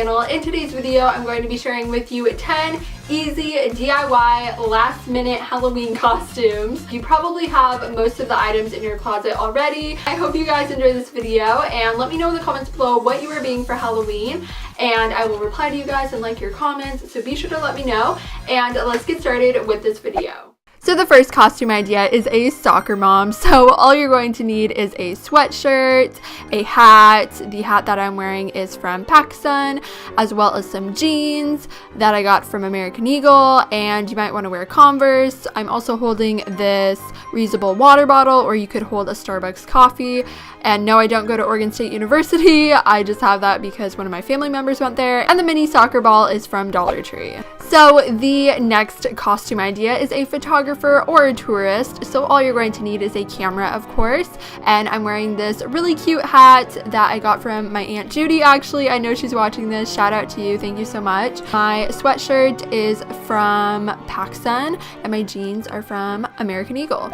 channel. In today's video, I'm going to be sharing with you 10 easy DIY last minute Halloween costumes. You probably have most of the items in your closet already. I hope you guys enjoy this video and let me know in the comments below what you are being for Halloween, and I will reply to you guys and like your comments, so be sure to let me know, and let's get started with this video. So the first costume idea is a soccer mom. So all you're going to need is a sweatshirt, a hat. The hat that I'm wearing is from PacSun, as well as some jeans that I got from American Eagle, and you might want to wear Converse. I'm also holding this reusable water bottle, or you could hold a Starbucks coffee. And no, I don't go to Oregon State University. I just have that because one of my family members went there. And the mini soccer ball is from Dollar Tree. So the next costume idea is a photographer or a tourist. So all you're going to need is a camera, of course. And I'm wearing this really cute hat that I got from my Aunt Judy, actually. I know she's watching this. Shout out to you. Thank you so much. My sweatshirt is from PacSun and my jeans are from American Eagle.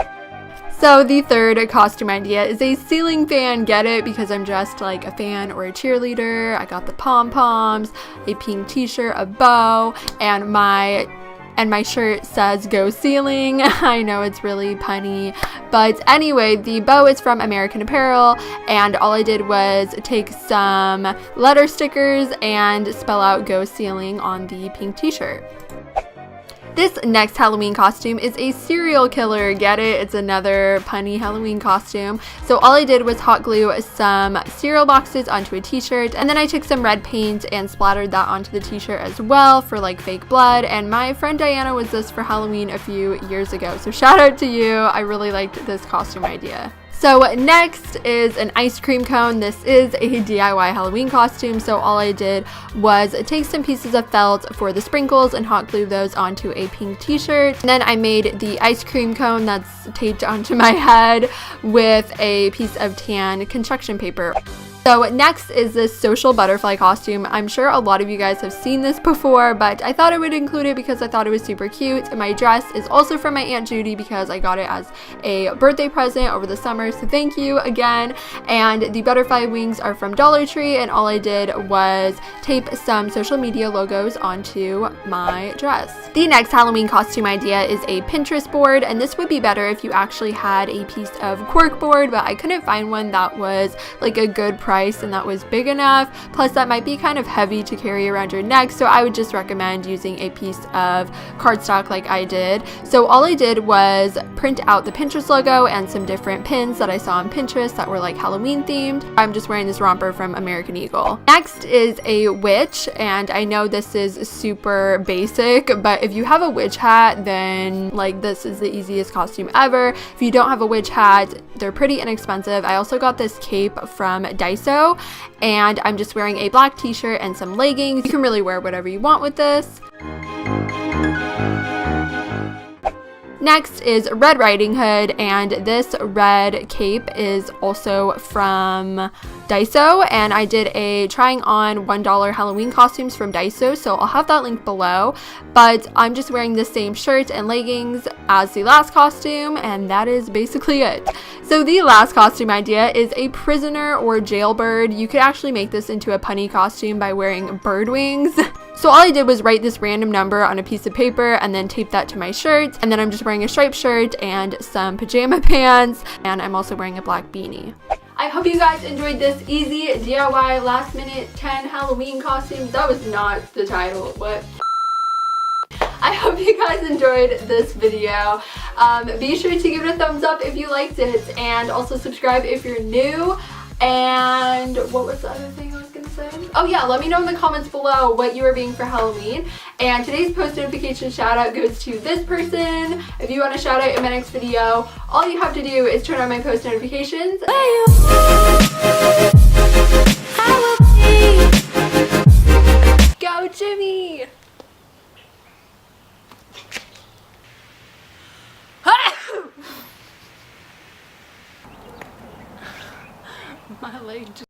So the third costume idea is a ceiling fan. Get it? Because I'm dressed like a fan or a cheerleader. I got the pom-poms, a pink t-shirt, a bow, and my shirt says Go Ceiling. I know it's really punny, but anyway, the bow is from American Apparel, and all I did was take some letter stickers and spell out Go Ceiling on the pink t-shirt. This next Halloween costume is a serial killer. Get it? It's another punny Halloween costume. So all I did was hot glue some cereal boxes onto a t-shirt, and then I took some red paint and splattered that onto the t-shirt as well for like fake blood. And my friend Diana was this for Halloween a few years ago, so shout out to you. I really liked this costume idea. So next is an ice cream cone. This is a DIY Halloween costume. So all I did was take some pieces of felt for the sprinkles and hot glue those onto a pink t-shirt. And then I made the ice cream cone that's taped onto my head with a piece of tan construction paper. So next is this social butterfly costume. I'm sure a lot of you guys have seen this before, but I thought I would include it because I thought it was super cute. And my dress is also from my Aunt Judy because I got it as a birthday present over the summer, so thank you again. And the butterfly wings are from Dollar Tree, and all I did was tape some social media logos onto my dress. The next Halloween costume idea is a Pinterest board, and this would be better if you actually had a piece of cork board, but I couldn't find one that was like a good price and that was big enough. Plus that might be kind of heavy to carry around your neck, so I would just recommend using a piece of cardstock like I did. So all I did was print out the Pinterest logo and some different pins that I saw on Pinterest that were like Halloween themed. I'm just wearing this romper from American Eagle. Next is a witch, and I know this is super basic, but if you have a witch hat, then like this is the easiest costume ever. If you don't have a witch hat, they're pretty inexpensive. I also got this cape from Daiso, and I'm just wearing a black t-shirt and some leggings. You can really wear whatever you want with this. Next is Red Riding Hood, and this red cape is also from Daiso, and I did a trying on $1 Halloween costumes from Daiso, so I'll have that link below. But I'm just wearing the same shirt and leggings as the last costume, and that is basically it. So the last costume idea is a prisoner or jailbird. You could actually make this into a punny costume by wearing bird wings. So all I did was write this random number on a piece of paper and then tape that to my shirt, and then I'm just wearing a striped shirt and some pajama pants, and I'm also wearing a black beanie. I hope you guys enjoyed this easy DIY last minute 10 Halloween costumes. That was not the title, but I hope you guys enjoyed this video. Be sure to give it a thumbs up if you liked it, and also subscribe if you're new. And what was the other thing I was gonna say? Oh yeah, let me know in the comments below what you are being for Halloween. And today's post notification shout out goes to this person. If you want to shout out in my next video, all you have to do is turn on my post notifications. I will be